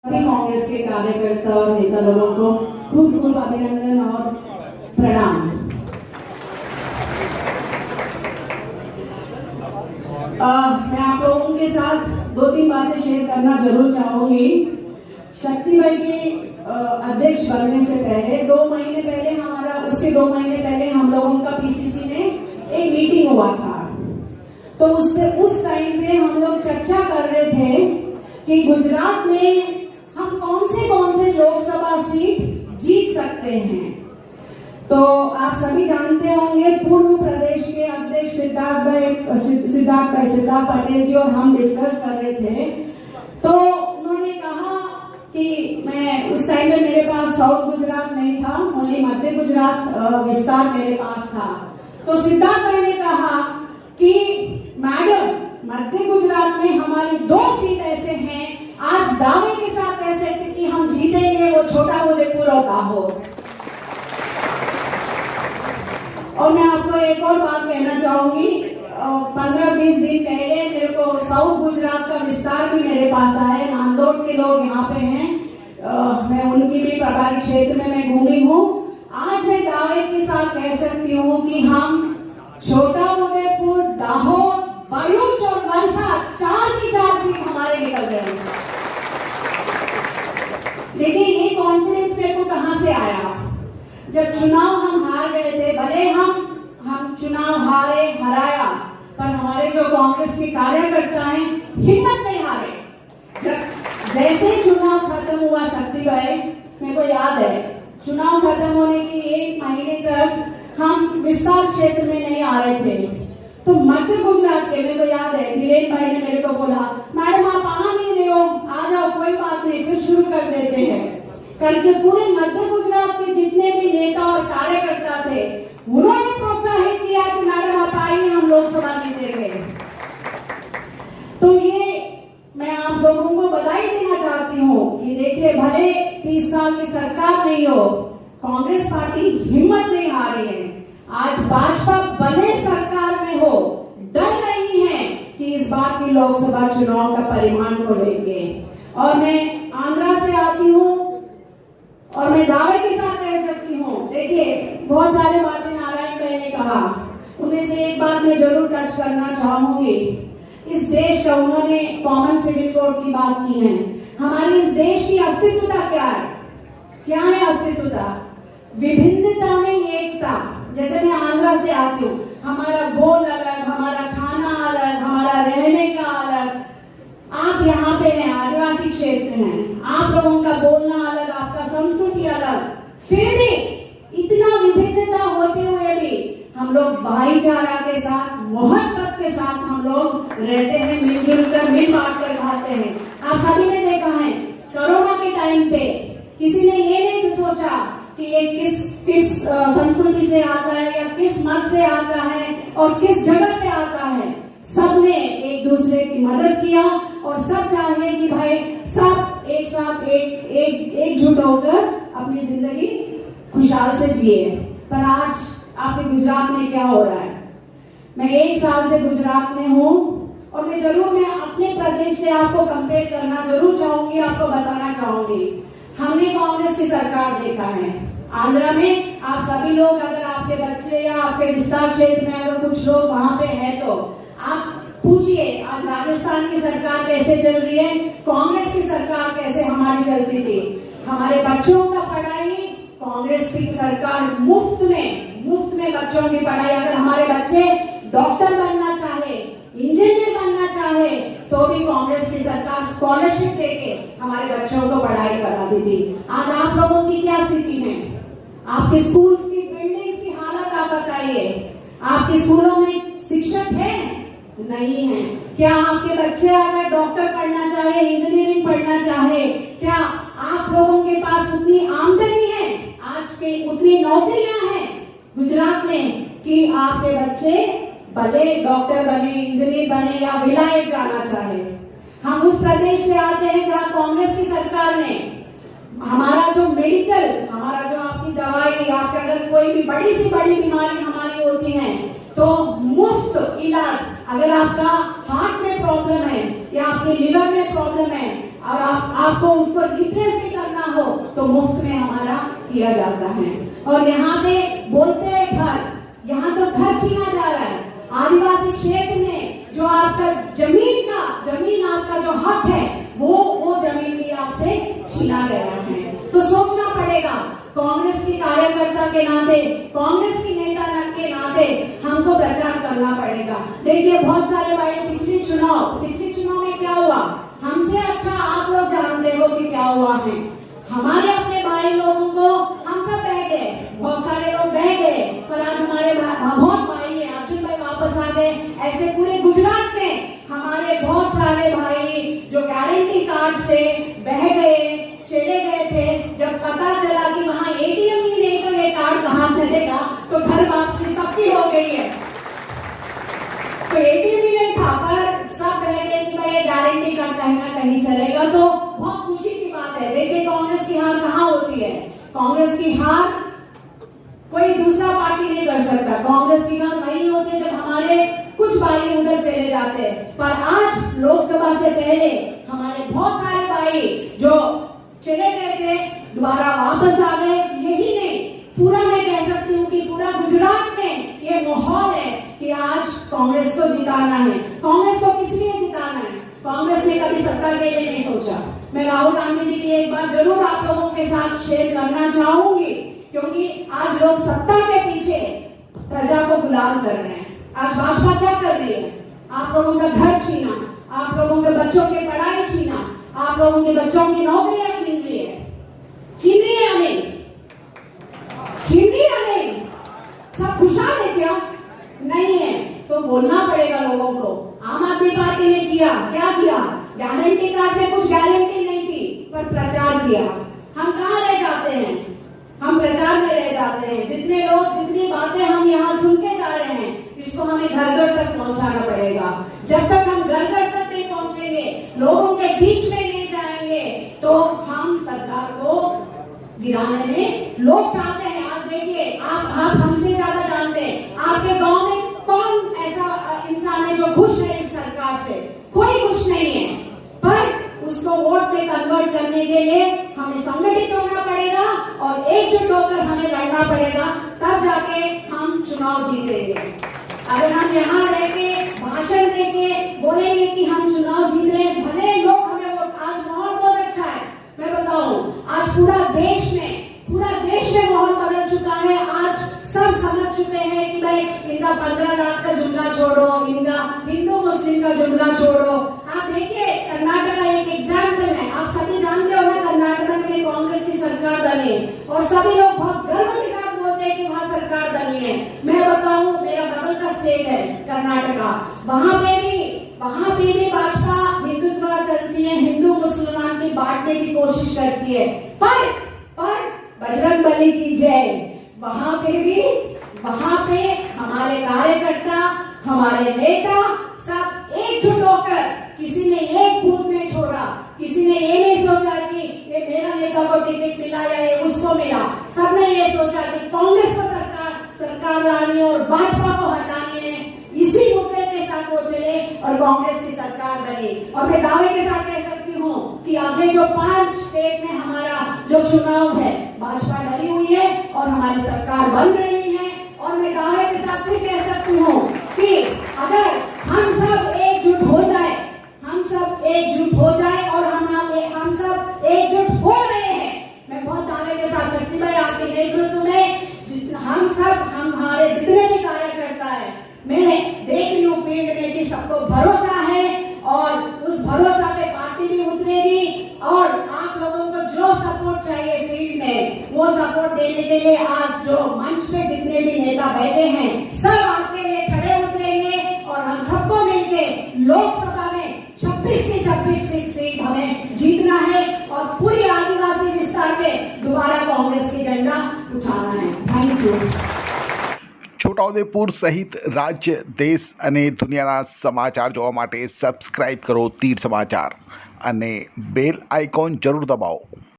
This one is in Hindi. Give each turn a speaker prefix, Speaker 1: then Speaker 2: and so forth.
Speaker 1: सभी कांग्रेस के कार्यकर्ता और नेता लोगों को खूब खूब अभिनंदन और प्रणाम। मैं आप लोगों के साथ दो तीन बातें शेयर करना जरूर चाहूंगी। शक्ति भाई के अध्यक्ष बनने से पहले 2 महीने पहले उसके 2 महीने पहले हम लोगों का पीसीसी में एक मीटिंग हुआ था। तो उस टाइम पे हम लोग चर्चा कर रहे थे कि गुजरात में हम कौन से लोकसभा सीट जीत सकते हैं। तो आप सभी जानते होंगे पूर्व प्रदेश के अध्यक्ष सिद्धार्थ पटेल जी और हम डिस्कस कर रहे थे। तो उन्होंने कहा कि मैं उस टाइम में मेरे पास साउथ गुजरात नहीं था, ओनली मध्य गुजरात विस्तार मेरे पास था। तो सिद्धार्थ भाई ने कहा कि मैडम मध्य गुजरात में हमारी 2 सीट ऐसे हैं, आज दावे के साथ कह सकते कि हम जीतेंगे, वो छोटा उदयपुर और दाहोद। और मैं आपको एक और बात कहना चाहूंगी, 15-20 दिन पहले मेरे को साउथ गुजरात का विस्तार भी मेरे पास आए, नांदोद के लोग यहाँ पे हैं, मैं उनकी भी प्रभारी क्षेत्र में मैं घूमी हूँ। आज मैं दावे के साथ कह सकती हूँ कि हम छोटा उदयपुर, दाहोद, भरूच और वलसाड 4 की 4 सीट हमारे निकल रहे हैं। देखिए ये कॉन्फिडेंस मेरे को कहां से आया। जब चुनाव हम हार गए थे, भले हम चुनाव हराया, पर हमारे जो कांग्रेस के कार्यकर्ता हैं हिम्मत नहीं हारे। जब जैसे चुनाव खत्म हुआ, शक्ति भाई मेरे को याद है, चुनाव खत्म होने के 1 महीने तक हम विस्तार क्षेत्र में नहीं आ रहे थे। तो मध्य गुजरात के, मेरे को याद है, धीरेन भाई ने मेरे को बोला मैडम आप आ नहीं रहे हो, आ जाओ, कोई बात नहीं, फिर शुरू कर देते हैं करके पूरे मध्य गुजरात के जितने भी नेता और कार्यकर्ता थे उन्होंने प्रोत्साहित किया कि मैडम आप आइए, हम लोकसभा जीतेंगे। तो ये मैं आप लोगों को बधाई देना चाहती हूँ कि देखिए भले 30 साल की सरकार नहीं हो, कांग्रेस पार्टी हिम्मत नहीं हारी है। आज भाजपा बने सरकार में हो, डर नहीं है कि इस बार की लोकसभा चुनाव का परिणाम को लेके। और मैं आंध्रा से आती हूँ और मैं दावे के साथ कह सकती हूँ, देखिए बहुत सारे बातें नारायण भाई ने कहा, उनमें से एक बात मैं जरूर टच करना चाहूंगी। इस देश का उन्होंने कॉमन सिविल कोड की बात की है। हमारी इस देश की अस्तित्वता क्या है? क्या है अस्तित्वता? विभिन्नता में एकता। जैसे मैं आंध्रा से आती हूँ, हमारा बोल अलग, हमारा खाना अलग, हमारा रहने का अलग। आप यहाँ पे हैं, आदिवासी क्षेत्र हैं, आप लोगों का बोलना अलग, आपका संस्कृति अलग, फिर भी इतना विभिन्नता होते हुए भी हम लोग भाईचारा के साथ, मोहब्बत के साथ हम लोग रहते हैं, मिलजुल कर, मिल बांट कर खाते हैं। आप सभी ने देखा है कोरोना के टाइम पे किसी ने ये नहीं सोचा कि ये किस संस्कृति से आता है या किस मत से आता है और किस जगह से आता है। सबने एक दूसरे की मदद किया और सब चाहे कि भाई सब एक साथ एकजुट होकर अपनी जिंदगी खुशहाल से जिए। पर आज आपके गुजरात में क्या हो रहा है? मैं 1 साल से गुजरात में हूँ और मैं अपने प्रदेश से आपको कंपेयर करना जरूर चाहूंगी, आपको बताना चाहूंगी। हमने कांग्रेस की सरकार देखा है आंध्रा में। आप सभी लोग, अगर आपके बच्चे या आपके विस्तार क्षेत्र में अगर कुछ लोग वहां पे हैं तो आप पूछिए आज राजस्थान की सरकार कैसे चल रही है, कांग्रेस की सरकार कैसे हमारी चलती थी। हमारे बच्चों का पढ़ाई कांग्रेस की सरकार मुफ्त में बच्चों की पढ़ाई। अगर हमारे बच्चे डॉक्टर बनना चाहे, इंजीनियर बनना चाहे, तो भी कांग्रेस की सरकार स्कॉलरशिप देके हमारे बच्चों को पढ़ाई कराती थी। आज आप लोगों की क्या स्थिति है? आपके स्कूल की बिल्डिंग्स की हालत आप बताइए। आपके स्कूलों में शिक्षक है? नहीं है। क्या आपके बच्चे अगर डॉक्टर पढ़ना चाहे, इंजीनियरिंग पढ़ना चाहे, क्या आप लोगों के पास उतनी आमदनी है, आज के उतनी नौकरियां हैं गुजरात में कि आपके बच्चे भले डॉक्टर बने, इंजीनियर बने या विलायत जाना चाहे? हम उस प्रदेश से आते हैं जहाँ कांग्रेस की सरकार ने हमारा जो मेडिकल, हमारा जो आपकी दवाई, आपके अगर कोई भी बड़ी सी बड़ी बीमारी हमारी होती है तो मुफ्त इलाज। अगर आपका हार्ट में प्रॉब्लम है या आपके लिवर में प्रॉब्लम है और आपको उसको रिप्लेस भी करना हो तो मुफ्त में हमारा किया जाता है। और यहाँ पे बोलते हैं घर, यहाँ तो घर छीना जा रहा है। आदिवासी क्षेत्र में जो आपका जमीन आपका जो हक है वो जमीन भी आपसे छीना गया है। तो सोचना पड़ेगा, कांग्रेस की कार्यकर्ता के नाते, कांग्रेस की नेता के नाते हमको प्रचार करना पड़ेगा। देखिए बहुत सारे भाई पिछले चुनाव में क्या हुआ, हमसे अच्छा आप लोग जानते हो कि क्या हुआ है। हमारे अपने भाई लोगों को हम सब बह गए, बहुत सारे लोग बह गए, पर आज हमारे बहुत भाई है, अर्जुन भाई वापस आ गए। ऐसे पूरे गुजरात में हमारे बहुत सारे भाई जो गारंटी कार्ड से बह गए, चले गए थे। जब पता चला कि वहां एटीएम ही नहीं तो ये कार्ड कहाँ चलेगा, तो घर वापसी सबकी हो गई है। तो एटीएम ही नहीं था पर सब बह गए कि भाई ये गारंटी कार्ड कहीं ना कहीं चलेगा। तो बहुत खुशी की बात है। देखिए कांग्रेस की हार कहाँ होती है, कांग्रेस की हार कोई दूसरा पार्टी नहीं कर सकता। कांग्रेस की हार वही होती है जब हमारे कुछ भाई उधर चले जाते हैं। पर आज लोकसभा से पहले हमारे बहुत सारे भाई जो चले गए थे दोबारा वापस आ गए। यही नहीं, पूरा मैं कह सकती हूँ कि पूरा गुजरात में ये माहौल है कि आज कांग्रेस को जिताना है। कांग्रेस को किस लिए जिताना है? कांग्रेस ने कभी सत्ता के लिए नहीं सोचा। मैं राहुल गांधी जी की एक बात जरूर आप लोगों के साथ शेयर करना चाहूंगी, क्योंकि आज लोग सत्ता के पीछे प्रजा को गुलाम कर रहे हैं। आज भाजपा क्या कर रही है? आप लोगों का घर छीना, आप लोगों के बच्चों की पढ़ाई छीना, आप लोगों के बच्चों की नौकरियां छीन रही है। छीन रही है नहीं? छीन रही है नहीं? सब खुशहाल है क्या? नहीं है। तो बोलना पड़ेगा लोगों को। आम आदमी पार्टी ने किया, क्या किया? गारंटी कार्ड में कुछ गारंटी नहीं थी पर प्रचार किया। हम कहाँ रह जाते हैं? हम प्रचार में रह जाते हैं। जितने लोग, जितनी बातें हम यहाँ सुन के जा रहे हैं, इसको हमें घर घर तक पहुंचाना पड़ेगा। जब तक हम घर घर तक नहीं पहुंचेंगे, लोगों के बीच में नहीं जाएंगे, तो हम सरकार को गिराने में लोग चाहते हैं। आज देखिए आप हमसे ज्यादा जानते हैं, आपके गांव में कौन ऐसा इंसान है जो खुश है इस सरकार से? कोई खुश नहीं है। पर उसको वोट में कन्वर्ट करने के लिए हमें संगठित होना पड़ेगा और एकजुट होकर हमें लड़ना पड़ेगा, तब जाके हम चुनाव जीतेंगे। अगर हम यहाँ रह के भाषण देके बोलेंगे कि हम चुनाव जीत रहे हैं, भले लोग हमें वोट, आज माहौल बहुत अच्छा है। मैं बताऊं, आज पूरा देश में माहौल बदल चुका है। आज सब समझ चुके हैं कि भाई इनका 15 लाख का जुमला छोड़ो, इनका हिंदू मुस्लिम का जुमला छोड़ो। आप देखिए कर्नाटका एक एग्जाम्पल है। आप सभी जानते हो ना, कर्नाटका में कांग्रेस की सरकार बनी और सभी लोग बहुत गर्व के साथ बोलते हैं कि वहाँ सरकार बनी है। मैं बताऊं, मेरा बगल का स्टेट है कर्नाटका, वहाँ पे भी भाजपा हिंदुत्व चलती है, हिंदू मुसलमान की बांटने की कोशिश करती है। पर बजरंग बली की जय। वहाँ पे हमारे कार्यकर्ता, हमारे नेता सब एकजुट होकर, किसी ने एक बूथ नहीं छोड़ा, किसी ने ये नहीं सोचा कि ये मेरा नेता को टिकट मिला या ये उसको मिला। सबने ये सोचा कि कांग्रेस को सरकार लानी है और भाजपा को हटानी है। इसी मुद्दे के साथ वो चले और कांग्रेस की सरकार बनी। और मैं दावे के साथ कह सकती हूँ कि अगले जो 5 स्टेट में हमारा जो चुनाव है, भाजपा डरी हुई है और हमारी सरकार बन रही है। और मैं दावे के साथ फिर कह सकती हूँ कि अगर हम सब एकजुट हो जाए और हम सब एकजुट हो रहे हैं, मैं बहुत दावे के साथ शक्ति भाई आपके नेतृत्व में हमारे जितने भी कार्यकर्ता है, मैं देख रही हूँ फील्ड में कि सबको भरोसा है और उस भरोसा पे पार्टी भी उतरेगी। और आप लोगों को जो सपोर्ट चाहिए फील्ड में, वो सपोर्ट देने के लिए आज जो मंच पे जितने भी नेता बैठे हैं, सब आपके लिए खड़े उतरेंगे और हम सबको मिलके लोकसभा में 26 की 26 सीट हमें जीतना है और पूरी आदिवासी विस्तार में दोबारा कांग्रेस की झंडा उठाना है। Thank you.
Speaker 2: છોટાઉદેપુર સહિત રાજ્ય, દેશ અને દુનિયાના સમાચાર જોવા માટે સબસ્ક્રાઇબ કરો તીર સમાચાર અને બેલ આઇકોન જરૂર દબાવો।